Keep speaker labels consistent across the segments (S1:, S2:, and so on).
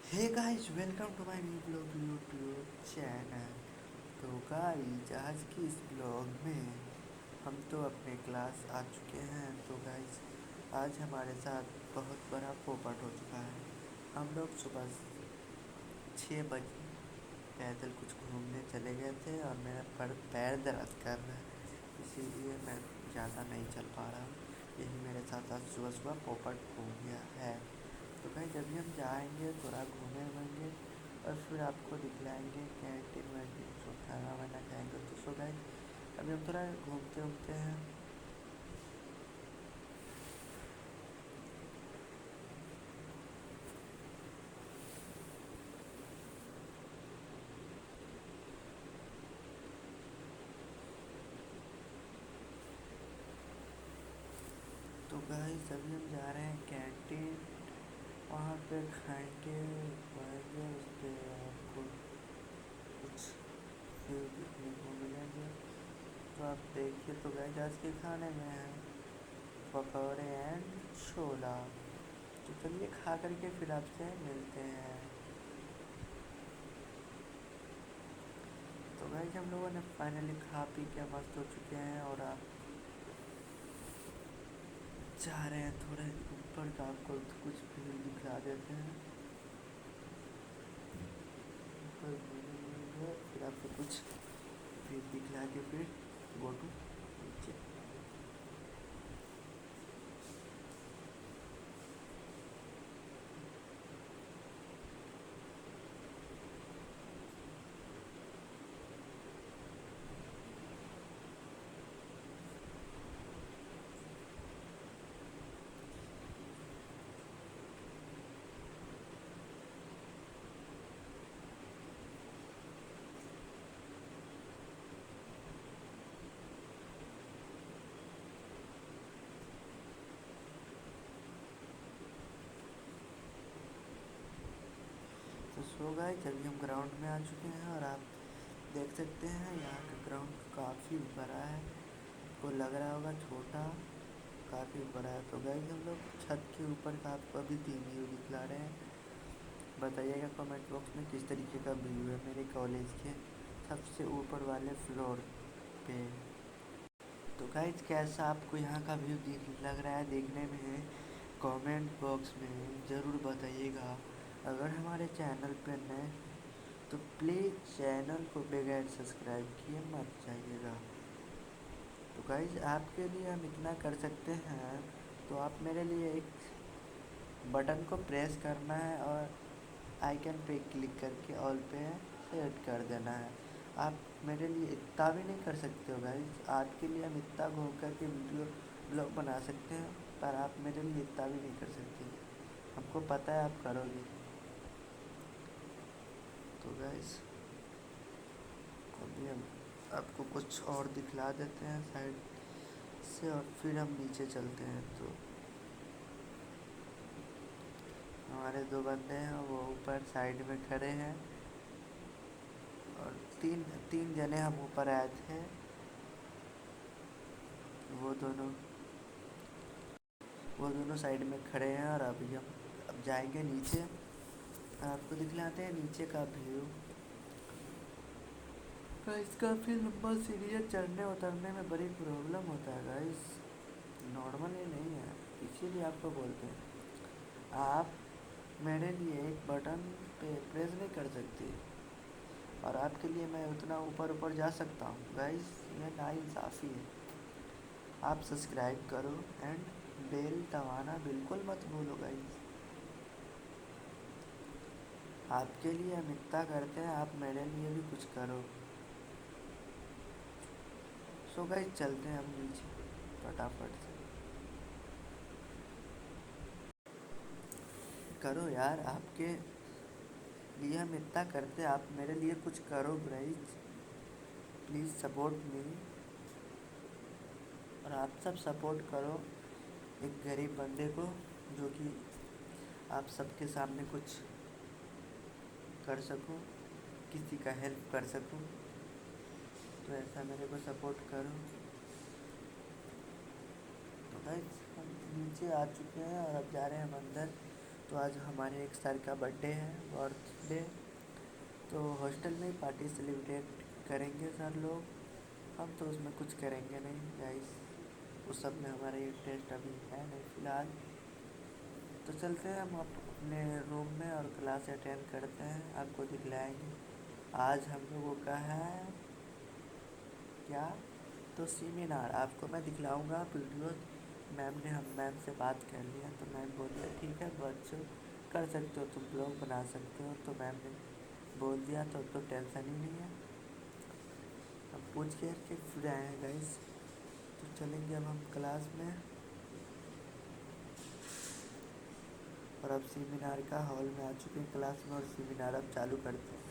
S1: Hey guys, welcome to my new blog YouTube channel. तो guys, आज की इस ब्लॉग में हम तो अपने क्लास आ चुके हैं। तो गाइस, आज हमारे साथ बहुत बड़ा पोपट हो चुका है। हम लोग सुबह 6 बजे पैदल कुछ घूमने चले गए थे और मेरा पैर दर्द कर रहा है, इसीलिए मैं ज़्यादा नहीं चल पा रहा हूँ। यही मेरे साथ आज सुबह सुबह पोपट हो गया है। तो कहीं जब भी हम जाएंगे थोड़ा घूमेंगे और फिर आपको दिखलाएंगे कैंटीन वैंटीन जो खाना वाना खाएंगे। तो सो गाइस, अभी हम थोड़ा घूमते उमते हैं। तो गाइस, अभी हम जा रहे हैं कैंटीन, वहाँ पे खाएंगे वाएंगे, उसके आपको कुछ फिर देखने को मिलेंगे। तो आप देखिए। तो गाइस, आज के खाने में है पकौड़े एंड छोला। तो चलिए खा करके फिर आपसे मिलते हैं। तो गाइस, हम लोगों ने फाइनली खा पी के मस्त हो चुके हैं और आप जा रहे हैं थोड़े ऊपर का, आपको कुछ भी दिखला देते हैं। ऊपर घूमेंगे, फिर आपको कुछ भी दिखला के फिर गो टू नीचे। तो सो गाइस, अभी हम ग्राउंड में आ चुके हैं और आप देख सकते हैं यहाँ का ग्राउंड काफ़ी बड़ा है। आपको लग रहा होगा छोटा, काफ़ी बड़ा है। तो गाइस, हम लोग छत के ऊपर का आपको अभी 3 व्यू दिखला रहे हैं। बताइएगा कमेंट बॉक्स में किस तरीके का व्यू है मेरे कॉलेज के सबसे ऊपर वाले फ्लोर पे। तो गाइस, कैसा आपको यहाँ का व्यू लग रहा है देखने में, कमेंट बॉक्स में ज़रूर बताइएगा। अगर हमारे चैनल पर नए तो प्लीज़ चैनल को बगैर सब्सक्राइब किए मत जाइएगा। तो गाइस, आपके लिए हम इतना कर सकते हैं। तो आप मेरे लिए एक बटन को प्रेस करना है और आइकन पे क्लिक करके ऑल पे सेट कर देना है। आप मेरे लिए इतना भी नहीं कर सकते हो गाइस। आपके लिए हम इतना घूम कर के वीडियो ब्लॉग बना सकते हैं, पर आप मेरे लिए इतना भी नहीं कर सकते। हमको पता है आप करोगे। तो गाइस, अभी हम आपको कुछ और दिखला देते हैं साइड से और फिर हम नीचे चलते हैं। तो हमारे दो बंदे हैं, वो ऊपर साइड में खड़े हैं और तीन तीन जने हम ऊपर आए थे। वो दोनों वो दोनों साइड में खड़े हैं और अभी हम अब जाएंगे नीचे। आपको दिखलाते हैं नीचे का व्यू। गाइस, काफ़ी लंबा सीढ़ी है, चढ़ने उतरने में बड़ी प्रॉब्लम होता है गाइस, नॉर्मल ही नहीं है, इसीलिए आपको बोलते हैं। आप मेरे लिए एक बटन पे प्रेस नहीं कर सकते और आपके लिए मैं उतना ऊपर ऊपर जा सकता हूँ गाइस, ये नाइंसाफ़ी है। आप सब्सक्राइब करो एंड बेल दबाना बिल्कुल मत भूलो गाइस। आपके लिए हम इतना करते हैं, आप मेरे लिए भी कुछ करो। सो गाइस, चलते हैं हम नीचे फटाफट से। करो यार, आपके लिए हम इतना करते हैं, आप मेरे लिए कुछ करो गाइस। Please support me. और आप सब सपोर्ट करो एक गरीब बंदे को, जो कि आप सबके सामने कुछ कर सकूं, किसी का हेल्प कर सकूं। तो ऐसा मेरे को सपोर्ट करो। तो गाइस, हम नीचे आ चुके हैं और अब जा रहे हैं हम अंदर। तो आज हमारे एक सर का बर्थडे है, बर्थडे। तो हॉस्टल में ही पार्टी सेलिब्रेट करेंगे सर लोग। हम तो उसमें कुछ करेंगे नहीं गाइस, उस सब में हमारा इंटरेस्ट अभी है नहीं फ़िलहाल। तो चलते हैं हम अपने रूम में और क्लास अटेंड करते हैं, आपको दिखलाएंगे। आज हम लोगों का है क्या, तो सेमिनार आपको मैं दिखलाऊंगा वीडियो। मैम से बात कर लिया तो मैम बोली ठीक है बच्चों, कर सकते हो, तुम ब्लॉग बना सकते हो। तो मैम ने बोल दिया तो टेंशन ही नहीं है। अब पूछ के फिर आए हैं गाइस। तो चलेंगे अब हम क्लास में, और अब सेमिनार का हॉल में आ चुके हैं क्लास में, और सेमिनार अब चालू करते हैं।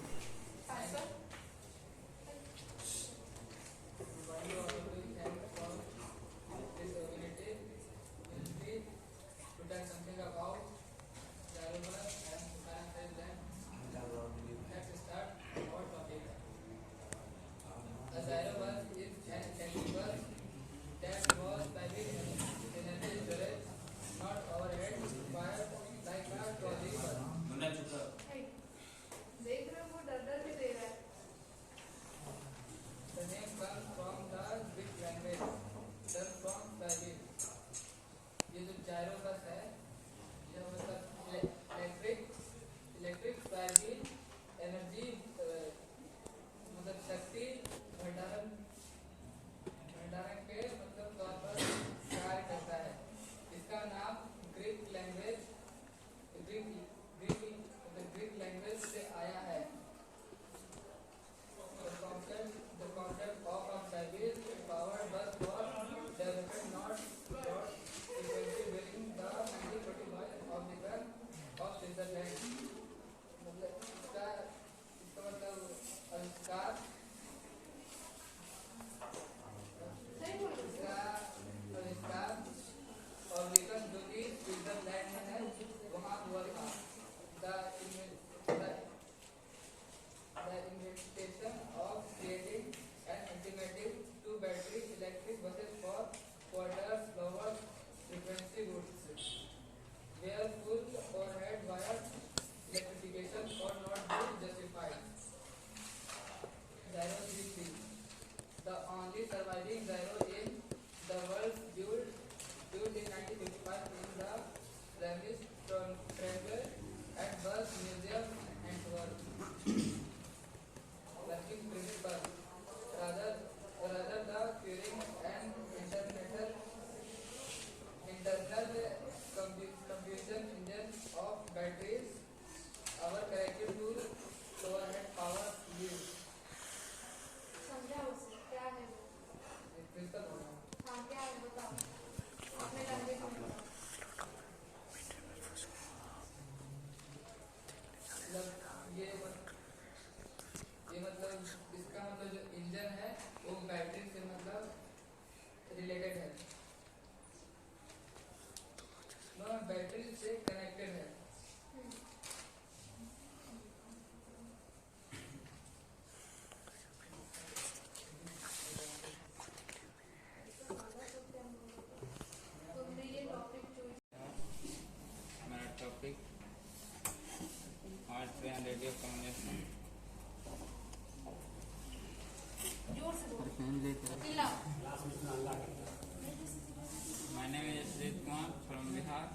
S2: My name is Ajit Kumar from Bihar.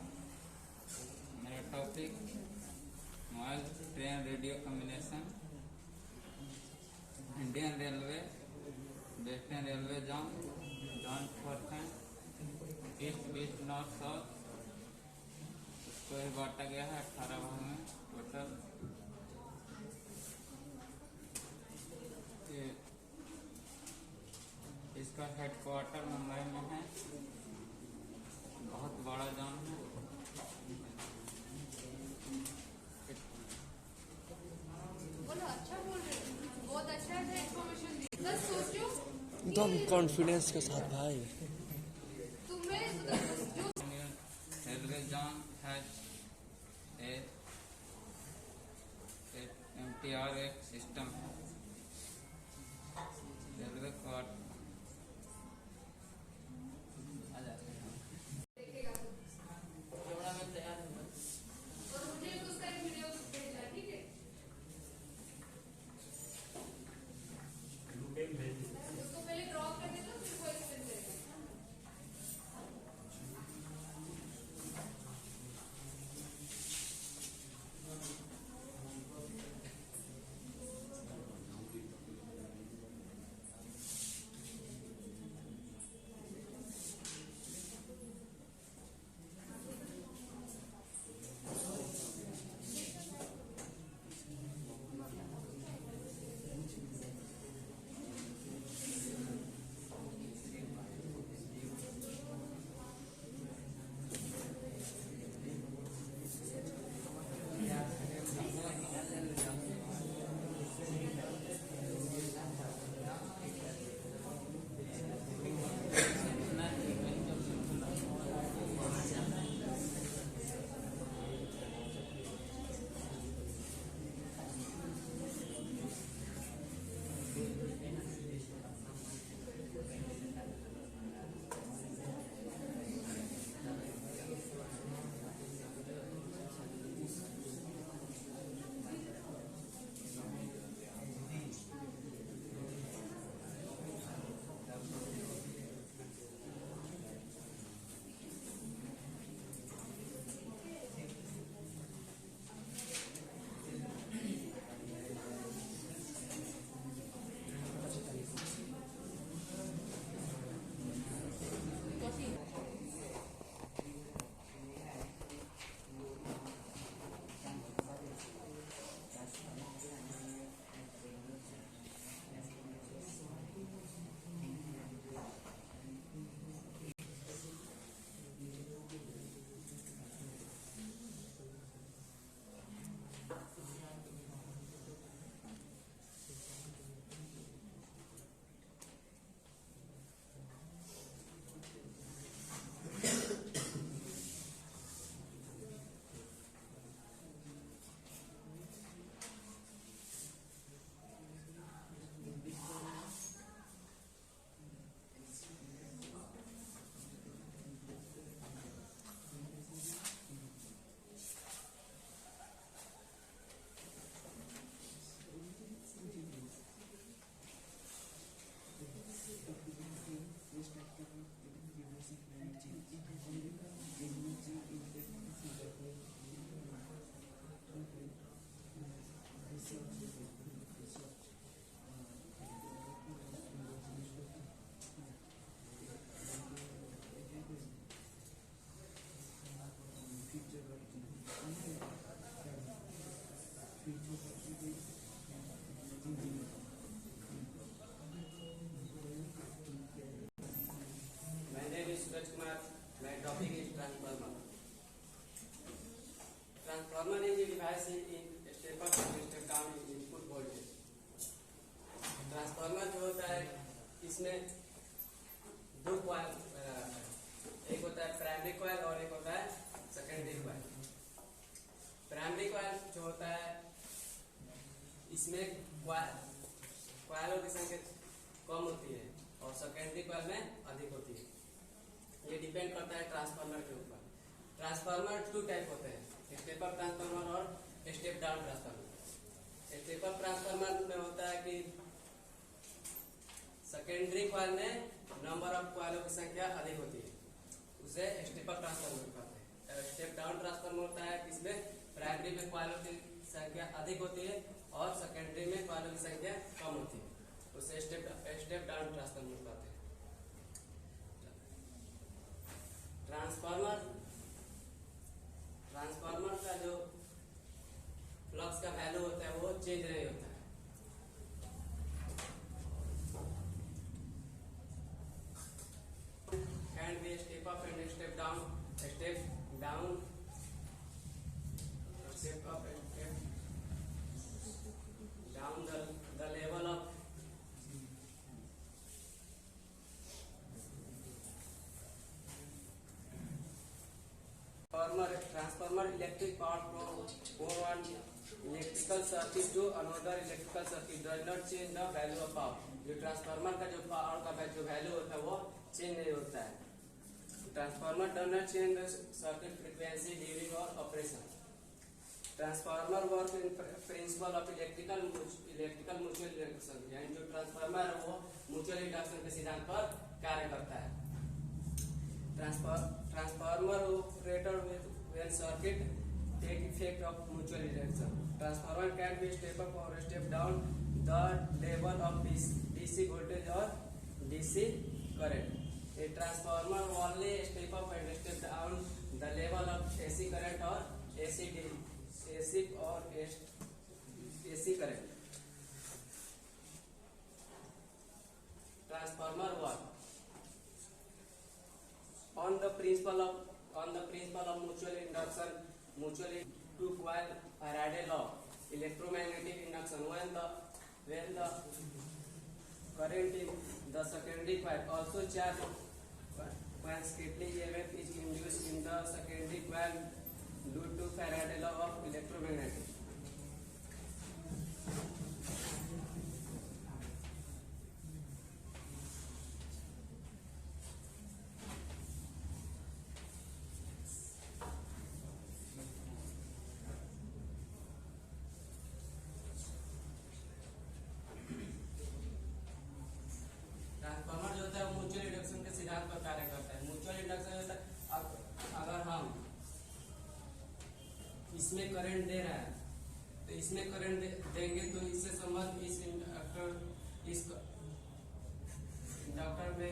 S2: मेरा topic mobile train radio combination, Indian railway, western railway zone, zone fourteen, east west north south. इसको ही बांटा गया है 18 भाग में टोटल। इसका हेडक्वार्टर मुंबई में है, बहुत बड़ा जोन है।
S1: एकदम कॉन्फिडेंस के साथ भाई।
S2: Railway zone has a MTR system है। Railway quarter
S3: rise in step up and step down in input voltage। Transformer जो होता है इसमें दो कॉइल, एक होता है प्राइमरी कॉइल और एक होता है सेकेंडरी कॉइल। प्राइमरी कॉइल जो होता है इसमें कॉइलों की संख्या कम होती है और सेकेंडरी कॉइल में अधिक होती है। ये डिपेंड करता है ट्रांसफार्मर के ऊपर। ट्रांसफार्मर टू टाइप होते हैं, स्टेप अप ट्रांसफार्मर और step down transformer. Step up transformer में होता है कि सेकेंडरी कॉइल में नंबर ऑफ कॉइलों की संख्या अधिक होती है, उसे स्टेप अप ट्रांसफार्मर कहते हैं। स्टेप डाउन ट्रांसफार्मर होता है इसमें प्राइमरी में कॉइलों की संख्या अधिक होती है और सेकेंडरी में कॉइलों की संख्या कम होती है, उसे स्टेप डाउन ट्रांसफार्मर कहते हैं। ट्रांसफार्मर का जो फ्लक्स का वैल्यू होता है वो चेंज नहीं होता है। Can be step up and step down, step down, step up and step down the level of transformer electric power from one electrical circuit to another electrical circuit does not change the value of power। जो transformer का जो power का जो value होता है वो change नहीं होता है। Transformer does not change the circuit frequency during or operation। Transformer work in principle of electrical mutual induction, यानी जो ट्रांसफार्मर है वो म्यूचुअल इंडक्शन के सिद्धांत पर कार्य करता है। Transformer operator when circuit take effect of mutual induction। Transformer can be step up or step down the level of DC voltage or DC current। A transformer only step up and step down the level of AC current or AC or AC current। Transformer work on the principle of mutual induction, mutually two coil Faraday law, electromagnetic induction, when the current in the secondary coil also charge when scattering EMF is induced in the secondary coil due to Faraday law of electromagnetic। इसमें current दे रहा है तो इसमें current देंगे तो इससे संबंध इस इंडक्टर में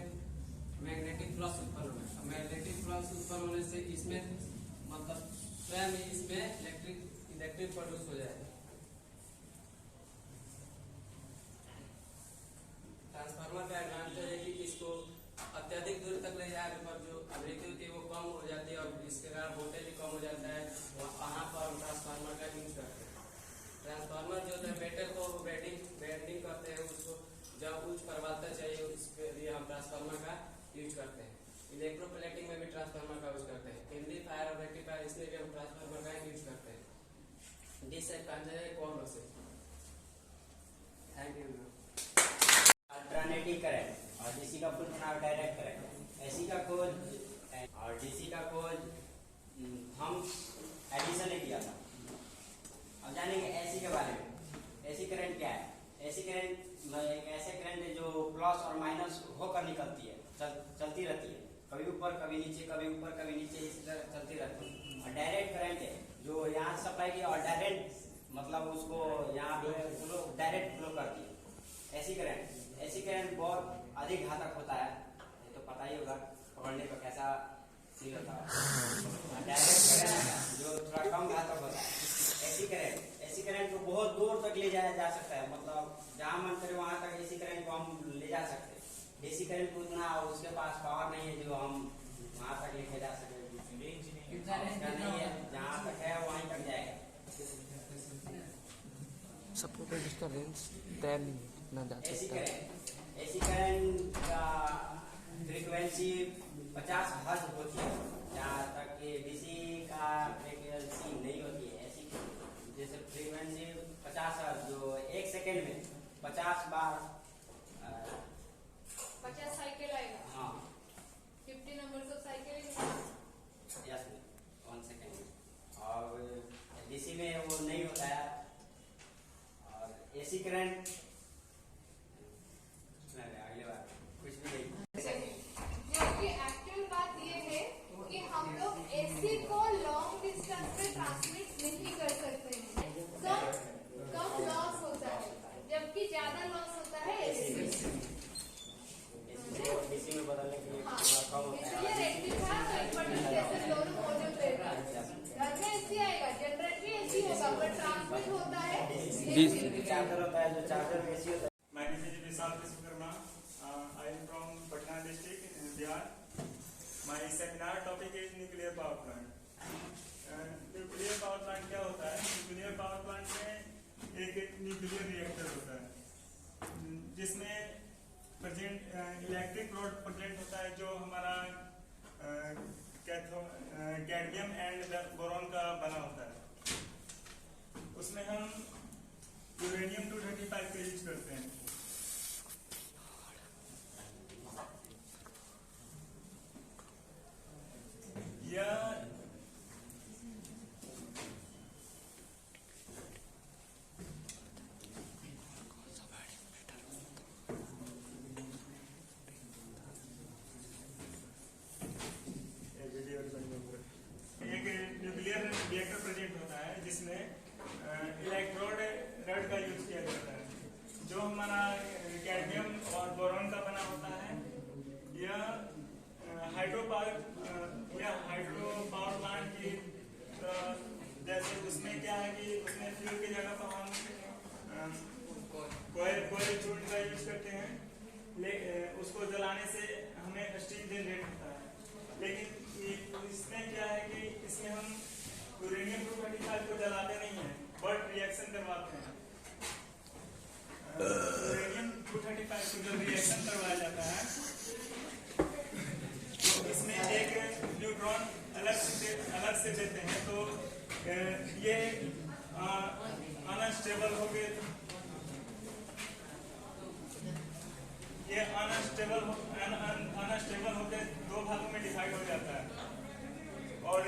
S3: मैग्नेटिक फ्लक्स उत्पन्न होना है। मैग्नेटिक फ्लक्स उत्पन्न होने से इसमें मतलब स्वयं इसमें इलेक्ट्रिक प्रोड्यूस हो जाएगा। ट्रांसफार्मर का एडवांटेज है कि इसको अत्यधिक दूर तक ले जाने पर जो आवृत्ति होती है वो कम हो जाती है और इसके कारण वोल्टेज भी कम हो जाता है, वहाँ पर हम ट्रांसफार्मर का यूज करते हैं। ट्रांसफार्मर जो होता है मेटल को बेंडिंग करते हैं, उसको जब उच्च प्रबलता चाहिए उसके लिए हम ट्रांसफार्मर का यूज करते हैं। इलेक्ट्रोप्लेटिंग में भी ट्रांसफार्मर का यूज करते हैं। एम्पलीफायर और रेक्टिफायर इसमें भी हम ट्रांसफार्मर का यूज करते हैं। Thank you.
S4: अल्टरनेटिंग करंट और डीसी का full form direct current. AC का खोज और डीसी का खोज हम एडिशन ने किया था। अब जानेंगे एसी के बारे में। एसी करंट क्या है? एसी करंट एक ऐसे करंट है जो प्लस और माइनस होकर निकलती है, चलती रहती है, कभी ऊपर कभी नीचे, कभी ऊपर कभी नीचे, इसी तरह चलती रहती है। और डायरेक्ट करंट है जो यहाँ सप्लाई किया और डायरेक्ट मतलब उसको यहाँ पे डायरेक्ट फ्लो करती है। ऐसी करंट बहुत अधिक घातक होता है, ये तो पता ही होगा पकड़ने पर कैसा फील होता है। डायरेक्ट करंट जो थोड़ा कम घातक होता है। ऐसी करंट को बहुत दूर तक ले जाया जा सकता है, मतलब जहाँ मन करे वहां तक ऐसी करंट को हम ले जा सकते हैं। डीसी करंट को उतना उसके पास पावर नहीं है जो हम वहां तक लेके जा सके, नहीं है, जहाँ तक है वहीं तक जाएगा।
S5: सपोर्टेड इसका रेंज तय नहीं है कितना जा
S4: एसी
S5: सकता है।
S4: करंट, एसी करंट का फ्रीक्वेंसी 50 हर्ट्ज होती है, जहाँ तक कि डीसी का फ्रीक्वेंसी नहीं होती है। एसी जैसे फ्रीक्वेंसी 50 हर्ट्ज, जो 1 सेकेंड में 50 बार
S6: 50 साइकिल आएगा।
S4: हाँ
S6: 50 numbers of cycle.
S4: Yes 1 second में। और डीसी में वो नहीं होता है। और एसी करंट अगले बार कुछ भी नहीं।
S6: जबकि एक्चुअल बात ये है कि हम लोग एसी को लॉन्ग डिस्टेंस पे ट्रांसमिट नहीं कर सकते हैं। कम लॉस होता है, जबकि ज्यादा लॉस होता है एसी में।
S4: डीसी में बदलने के लिए
S6: हाँ,
S4: थोड़ा कम होता
S6: इसलिए
S4: है।
S6: रेक्टिफायर जैसे दोनों मौजूद रहेगा। घर में एसी आएगा, जनरेटर भी एसी होगा, पर ट्रांसमिट होता है एसी।
S4: चार्जर होता है, जो चार्जर में एसी होता है।
S7: My name is Vishal Vishwakarma. I am from Patna district in Bihar. My seminar topic is nuclear power plant. Nuclear power plant क्या होता है? न्यूक्लियर पावर प्लांट में एक न्यूक्लियर रिएक्टर होता है, जिसमें प्रेजेंट इलेक्ट्रिक लोड प्रेजेंट होता है, जो हमारा कैडमियम एंड बोरॉन का बना होता है। उसमें हम यूरेनियम 235 का यूज करते हैं। यह एक न्यूक्लियर रिएक्टर प्रेजेंट होता है, जिसमें इलेक्ट्रोड रड का यूज किया जाता है, जो हमारा कैडमियम और बोरॉन का बना होता है। यह हाइड्रो पावर प्लांट की जैसे उसमें क्या है कि उसमें फ्यूल की जगह पर हम कोयल चूर्ण का यूज करते हैं। उसको जलाने से हमें स्टीम जनरेट होता है। लेकिन इसमें क्या है कि इसमें हम यूरेनियम 235 को जलाते नहीं हैं, बट रिएक्शन करवाते हैं। यूरेनियम 235 को जब रिएक्शन करवाया जाता है, तो इसमें एक न्यूट्रॉन अलग से देते हैं, तो ये अनस्टेबल हो गए, ये अनस्टेबल होकर 2 भागों में डिवाइड हो जाता है। और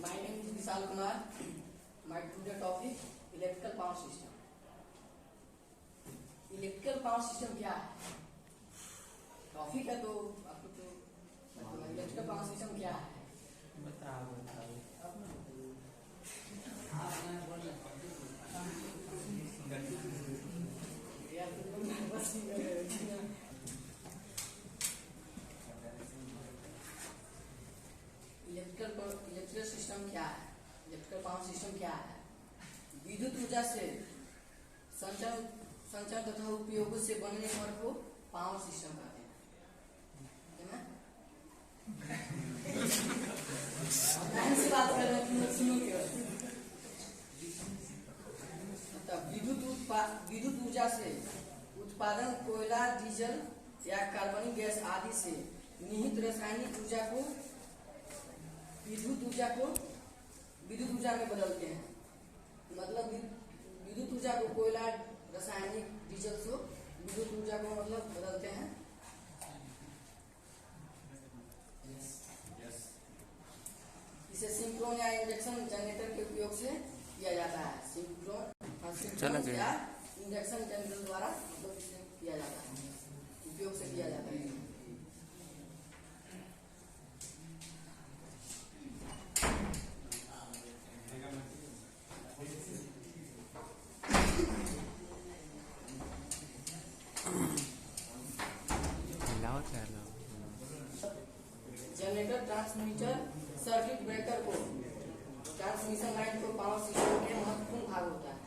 S8: My name is Vishal Kumar. My today topic electrical power system. Electrical power system क्या है? टॉपिक है तो आपको तो इलेक्ट्रिकल पावर सिस्टम क्या है? इलेक्ट्रिकल सिस्टम क्या है? इलेक्ट्रिकल पावर सिस्टम क्या है? विद्युत ऊर्जा से संचार तथा उपयोग से बनने पर को पावर सिस्टम कहते हैं, है ना? से बात कर रहे हैं, सुनोगे। विद्युत ऊर्जा से उत्पादन कोयला, डीजल या कार्बनिक गैस आदि से निहित रासायनिक ऊर्जा को विद्युत ऊर्जा में बदलते हैं। मतलब विद्युत ऊर्जा को कोयला, रासायनिक, डीजल से विद्युत ऊर्जा को मतलब बदलते हैं। इसे सिंक्रोन या इंडक्शन जनरेटर के उपयोग से किया जाता है। सिंक्रोन या इंडक्शन जनरेटर द्वारा उपयोग से किया जाता है, उपयोग से किया जाता है। जनरेटर ट्रांसमीटर सर्किट ब्रेकर को ट्रांसमिशन लाइन को पावर सिस्टम के महत्वपूर्ण भाग होता है।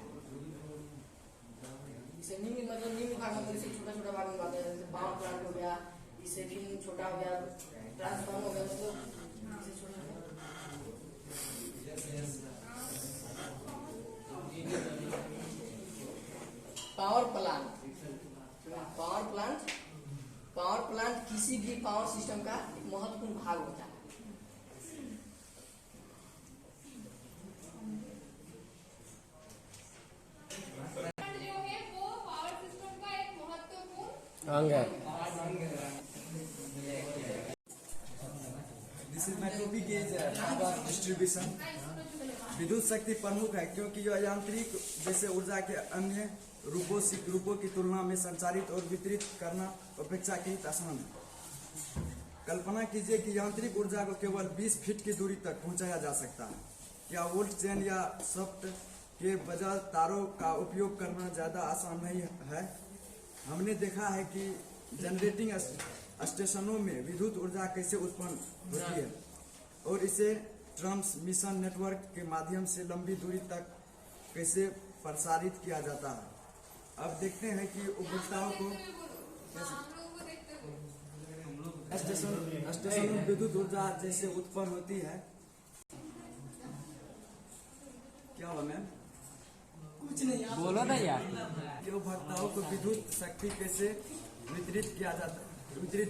S8: इसे निम्न मतलब निम्न भाग मतलब इसे छोटा छोटा भाग में बांटा जाता है, जैसे पावर प्लांट हो गया, इसे फिर छोटा हो गया, ट्रांसफार्मर हो गया, मतलब इसे छोटा पावर प्लांट। पावर प्लांट किसी भी पावर सिस्टम का एक महत्वपूर्ण भाग होता है।
S6: जो है वो पावर सिस्टम का एक महत्वपूर्ण
S5: अंग है।
S9: This is my topic is power distribution. विद्युत शक्ति प्रमुख है क्योंकि यह यांत्रिक जैसे ऊर्जा के अन्य रूपों की तुलना में संचारित और वितरित करना अपेक्षाकृत आसान है। कल्पना कीजिए कि यांत्रिक ऊर्जा को केवल 20 फीट की दूरी तक पहुंचाया जा सकता है। क्या वोल्ट चेन या सॉफ्ट के बजाय तारों का उपयोग करना ज़्यादा आसान नहीं है? हमने देखा है कि जनरेटिंग स्टेशनों में विद्युत ऊर्जा कैसे उत्पन्न होती है और इसे ट्रांसमिशन नेटवर्क के माध्यम से लंबी दूरी तक कैसे प्रसारित किया जाता है। अब देखते हैं कि उपभोक्ताओं को स्टेशन में विद्युत ऊर्जा जैसे उत्पन्न होती है। क्या हुआ मैम?
S8: कुछ नहीं
S2: बोलो ना यार।
S9: कि उपभोक्ताओं को विद्युत शक्ति कैसे वितरित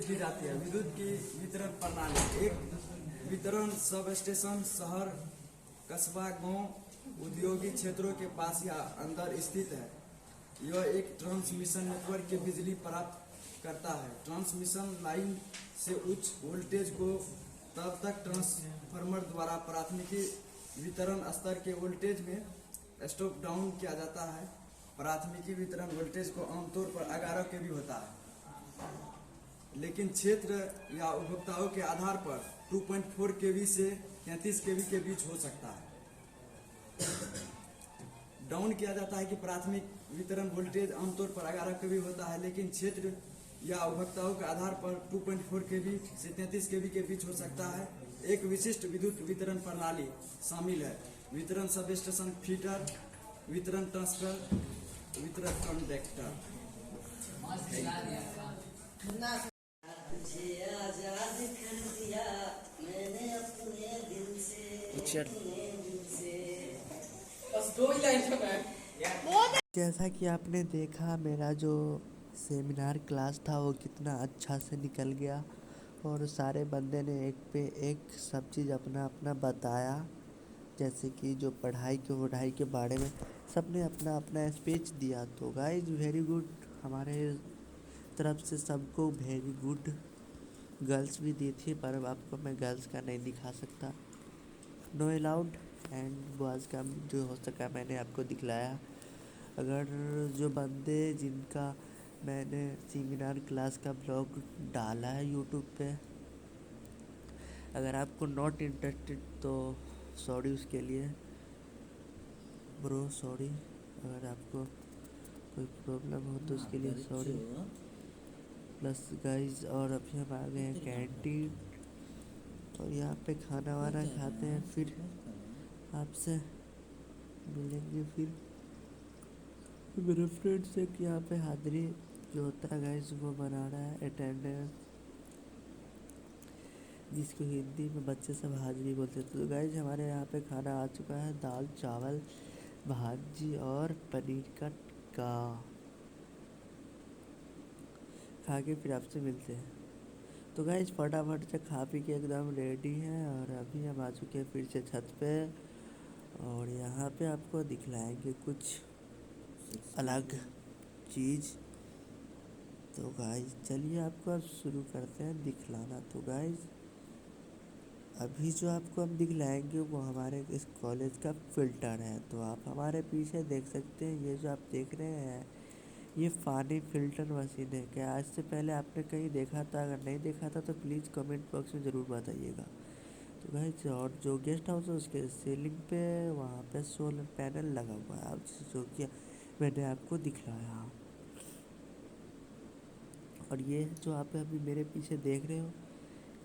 S9: की जाती है। विद्युत की वितरण प्रणाली एक वितरण सब स्टेशन शहर, कस्बा, गांव, औद्योगिक क्षेत्रों के पास या अंदर स्थित है। यह एक ट्रांसमिशन नेटवर्क के बिजली प्राप्त करता है। ट्रांसमिशन लाइन से उच्च वोल्टेज को तब तक ट्रांसफार्मर द्वारा प्राथमिक वितरण स्तर के वोल्टेज में स्टेप डाउन किया जाता है। प्राथमिक वितरण वोल्टेज को आमतौर पर 11 के भी होता है, लेकिन क्षेत्र या उपभोक्ताओं के आधार पर 2.4 केवी से 33 केवी के बीच हो सकता है। डाउन किया जाता है कि प्राथमिक वितरण वोल्टेज आमतौर पर 11 केवी होता है, लेकिन क्षेत्र या उपभोक्ताओं के आधार पर 2.4 केवी से 33 केवी के बीच हो सकता है। एक विशिष्ट विद्युत वितरण प्रणाली शामिल है वितरण सब स्टेशन, फीडर, वितरण ट्रांसफर, वितरण कंडक्टर।
S8: बस 2 ही लाइन है।
S1: जैसा कि आपने देखा मेरा जो सेमिनार क्लास था वो कितना अच्छा से निकल गया और सारे बंदे ने एक पे एक सब चीज़ अपना अपना बताया। जैसे कि जो पढ़ाई के बारे में सबने अपना अपना स्पीच दिया। तो गाइज वेरी गुड, हमारे तरफ से सबको वेरी गुड। गर्ल्स भी दी थी पर अब आपको मैं गर्ल्स का नहीं दिखा सकता, नो अलाउड। एंड बॉयज़ का जो हो सका मैंने आपको दिखलाया। अगर जो बंदे जिनका मैंने सेमिनार क्लास का ब्लॉग डाला है यूट्यूब पे, अगर आपको नॉट इंटरेस्टेड तो सॉरी उसके लिए ब्रो, सॉरी। अगर आपको कोई प्रॉब्लम हो तो उसके लिए सॉरी। प्लस गाइज और अभी हम आ गए हैं कैंटीन और यहाँ पे खाना वाना खाते हैं, फिर आपसे मिलेंगे। फिर मेरे फ्रेंड्स एक यहाँ पे हाजिरी जो होता है गाइज वो बना रहा है अटेंडेंस, जिसको हिंदी में बच्चे सब हाजिरी बोलते हैं। तो गाइज हमारे यहाँ पे खाना आ चुका है, दाल चावल भाजी और पनीर का टिक्का। खा के फिर आपसे मिलते हैं। तो गाइज फटाफट से खा पी के एकदम रेडी हैं और अभी हम आ चुके हैं फिर से छत पे और यहाँ पे आपको दिखलाएंगे कुछ अलग चीज़। तो गाइज चलिए आपको अब शुरू करते हैं दिखलाना। तो गाइज अभी जो आपको हम दिखलाएंगे वो हमारे इस कॉलेज का फ़िल्टर है। तो आप हमारे पीछे देख सकते हैं, ये जो आप देख रहे हैं ये पानी फ़िल्टर मशीन है। क्या आज से पहले आपने कहीं देखा था? अगर नहीं देखा था तो प्लीज़ कमेंट बॉक्स में ज़रूर बताइएगा। तो गाइस और जो गेस्ट हाउस है उसके सीलिंग पे वहाँ पे सोलर पैनल लगा हुआ है, आप जो कि मैंने आपको दिखलाया। और ये जो आप अभी मेरे पीछे देख रहे हो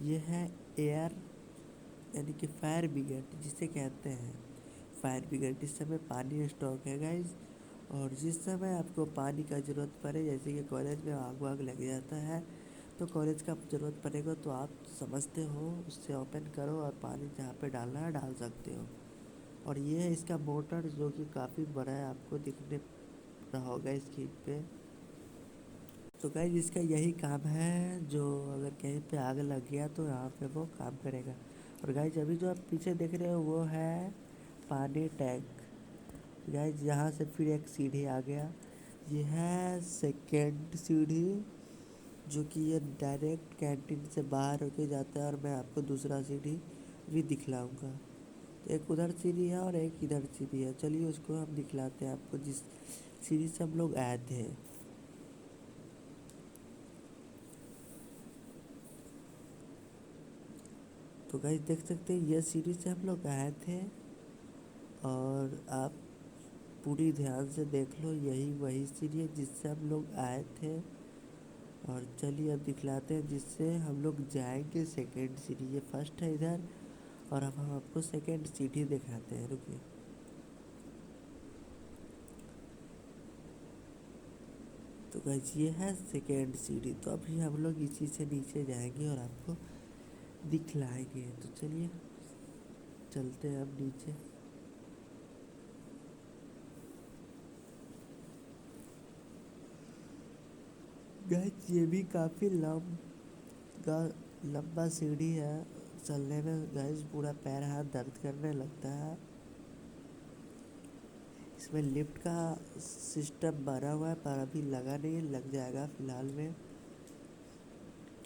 S1: ये है एयर यानी कि फायर ब्रिगेड जिसे कहते हैं। फायर ब्रिगेड इस समय पानी स्टॉक है गाइज और जिस समय आपको पानी का ज़रूरत पड़े, जैसे कि कॉलेज में आग वाग लग जाता है तो कॉलेज का ज़रूरत पड़ेगा तो आप समझते हो, उससे ओपन करो और पानी जहाँ पे डालना है डाल सकते हो। और ये है इसका मोटर जो कि काफ़ी बड़ा है, आपको दिखने रहा होगा स्क्रीन पे। तो गाइस इसका यही काम है, जो अगर कहीं पे आग लग गया तो यहाँ पे वो काम करेगा। और गाइस अभी जो आप पीछे देख रहे हो वो है पानी टैंक। गाइस यहाँ से फिर एक सीढ़ी आ गया, ये है सेकेंड सीढ़ी, जो कि ये डायरेक्ट कैंटीन से बाहर होके जाता है। और मैं आपको दूसरा सीढ़ी भी दिखलाऊंगा। तो एक उधर सीढ़ी है और एक इधर सीढ़ी है, चलिए उसको हम दिखलाते हैं आपको, जिस सीढ़ी से हम लोग आए थे। तो गाइस देख सकते हैं ये सीढ़ी से हम लोग आए थे, और आप पूरी ध्यान से देख लो, यही वही सीढ़ी है जिससे हम लोग आए थे। और चलिए अब दिखलाते हैं जिससे हम लोग जाएंगे सेकेंड सीढ़ी। ये फर्स्ट है इधर, और अब हम आपको सेकेंड सीढ़ी दिखाते हैं, रुकिए। तो गाइस ये है सेकेंड सीढ़ी, तो अभी हम लोग इसी से नीचे जाएंगे और आपको दिखलाएंगे। तो चलिए चलते हैं अब नीचे। गाइस ये भी काफ़ी लंबा सीढ़ी है, चलने में गाइस पूरा पैर हाथ दर्द करने लगता है। इसमें लिफ्ट का सिस्टम बना हुआ है पर अभी लगा नहीं है, लग जाएगा फिलहाल में।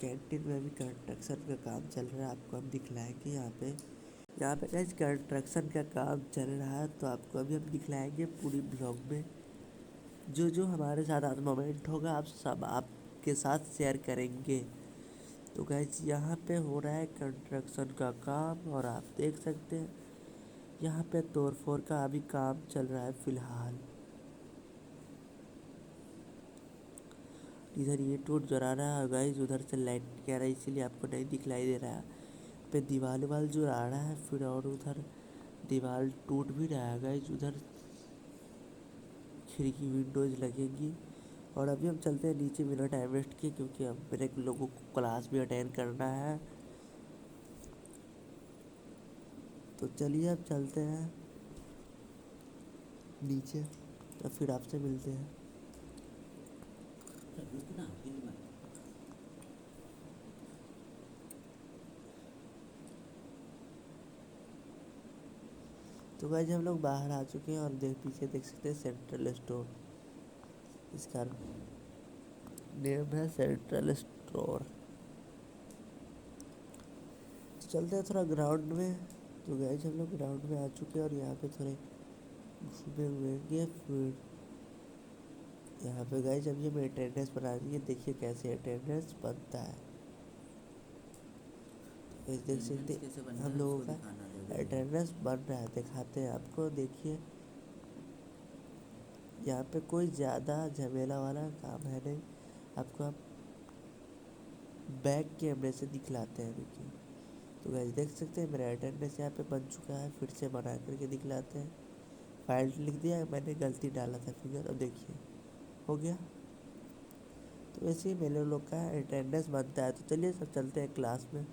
S1: कैंटीन में भी कंस्ट्रक्शन का काम चल रहा है, आपको हम दिखलाएंगे। यहाँ पे गाइस कंस्ट्रक्शन का काम चल रहा है, तो आपको अभी हम दिखलाएंगे पूरी ब्लॉग में। जो हमारे साथ आज मोमेंट होगा आप सब आपके साथ शेयर करेंगे। तो गाइस यहाँ पे हो रहा है कंस्ट्रक्शन का काम, और आप देख सकते हैं यहाँ पे तोड़ फोड़ का अभी काम चल रहा है फिलहाल। इधर ये टूट जला रहा है गाइस, उधर से लाइट नहीं आ रहा है इसीलिए आपको नहीं दिखलाई दे रहा है। पे दीवार वाल जो आ रहा है फिर, और उधर दीवार टूट भी रहा है गाइस, उधर खिड़की विंडोज लगेंगी। और अभी हम चलते हैं नीचे बिना टाइम वेस्ट किए, क्योंकि अब मेरे लोगों को क्लास भी अटेंड करना है। तो चलिए अब चलते हैं नीचे, तो फिर आपसे मिलते हैं। तो गाइस हम लोग बाहर आ चुके हैं, और पीछे देख सकते हैं सेंट्रल स्टोर, इसका नेम है सेंट्रल स्टोर। तो चलते हैं थोड़ा ग्राउंड में। तो गाइस हम लोग ग्राउंड में आ चुके हैं, और यहाँ पे थोड़े घूमे हुए फिर यहाँ पे गाइस अभी हमें अटेंडेंस बना दी है, देखिए कैसे अटेंडेंस बनता है। तो देख सकते हम लोगों का अटेंडेंस बन रहा है, दिखाते हैं आपको। देखिए यहाँ पे कोई ज़्यादा झमेला वाला काम है नहीं, आपको आप बैक कैमरे से दिखलाते हैं। देखिए तो गाइस देख सकते हैं मेरा अटेंडेंस यहाँ पे बन चुका है, फिर से बना करके दिखलाते हैं। फाइल लिख दिया, मैंने गलती डाला था फिगर, अब देखिए हो गया। तो वैसे ही मेरे लोग का अटेंडेंस बनता है। तो चलिए सब चलते हैं क्लास में,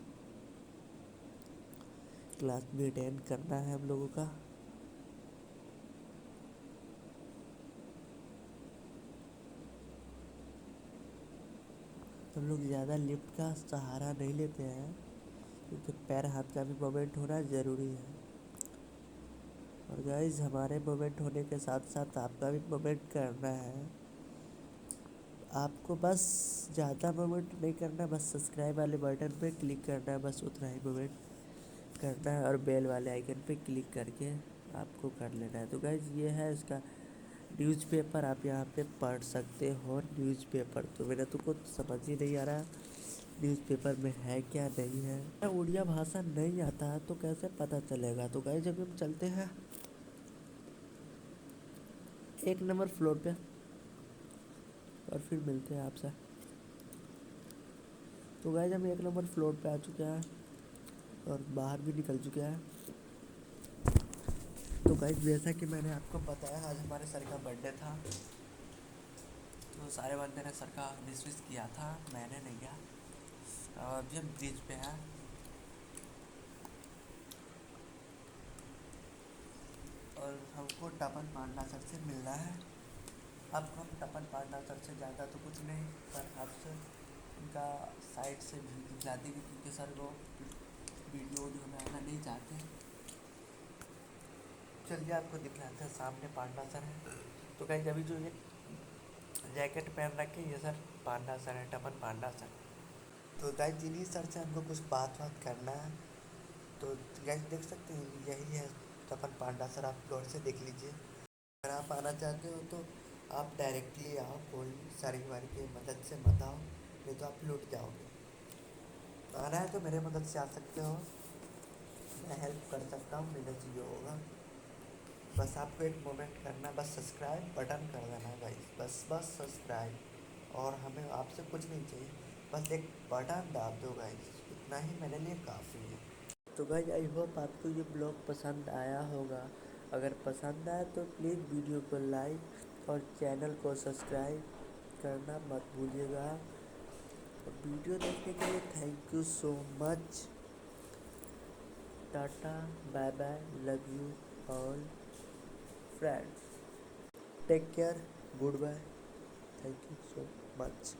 S1: क्लास भी अटेंड करना है हम लोगों का। हम लोग ज़्यादा लिफ्ट का सहारा नहीं लेते हैं, क्योंकि पैर हाथ का भी मूवमेंट होना ज़रूरी है। और गाइस हमारे मूवमेंट होने के साथ साथ आपका भी मूवमेंट करना है। आपको बस ज़्यादा मूवमेंट नहीं करना, बस सब्सक्राइब वाले बटन पे क्लिक करना है, बस उतना ही मूवमेंट करना है, और बेल वाले आइकन पे क्लिक करके आपको कर लेना है। तो गाइस ये है इसका न्यूज़पेपर, आप यहाँ पे पढ़ सकते हो न्यूज़पेपर। तो मेरा तो कुछ समझ ही नहीं आ रहा न्यूज़पेपर में है क्या नहीं है। उड़िया भाषा नहीं आता है तो कैसे पता चलेगा। तो गाइस जब हम चलते हैं 1 नंबर फ्लोर पे, और फिर मिलते हैं आपसे। तो गाइस हम 1 नंबर फ्लोर पे आ चुके हैं और बाहर भी निकल चुके हैं। तो गाइस जैसा कि मैंने आपको बताया आज हमारे सर का बर्थडे था, तो सारे बंदे ने सर का विश किया था, मैंने नहीं किया। और अभी हम ब्रिज पे हैं और हमको टपन पांडा सर से मिलना है। अब हम टपन पांडा सर से ज़्यादा तो कुछ नहीं, पर आपसे उनका साइड से भी दिखला देंगे क्योंकि सर वो वीडियो में आना नहीं चाहते। चलिए आपको दिखलाते हैं, सामने पांडा सर है। तो कहीं अभी जो ये जैकेट पहन रखे ये सर पांडा सर है, टपन पांडा सर। तो गाइस जिन्हीं सर से हमको कुछ बात करना है। तो गाइस देख सकते हैं यही है टपन पांडा सर, आप गौर से देख लीजिए। अगर आप आना चाहते हो तो आप डायरेक्टली आओ, कोई सारी वारी की मदद से मत आओ, नहीं तो आप लूट जाओगे। आना है तो मेरे मदद से आ सकते हो, मैं हेल्प कर सकता हूँ मेरे से जो होगा। बस आपको एक मोमेंट करना, बस सब्सक्राइब बटन कर देना गाइस, बस सब्सक्राइब। और हमें आपसे कुछ नहीं चाहिए, बस एक बटन दाब दो गाइस, इतना ही मेरे लिए काफ़ी है। तो गाइस आई होप आपको ये ब्लॉग पसंद आया होगा। अगर पसंद आया तो प्लीज़ वीडियो को लाइक और चैनल को सब्सक्राइब करना मत भूलिएगा। और वीडियो देखने के लिए thank you so much. Tata bye bye, love you all friends, take care, goodbye, thank you so much.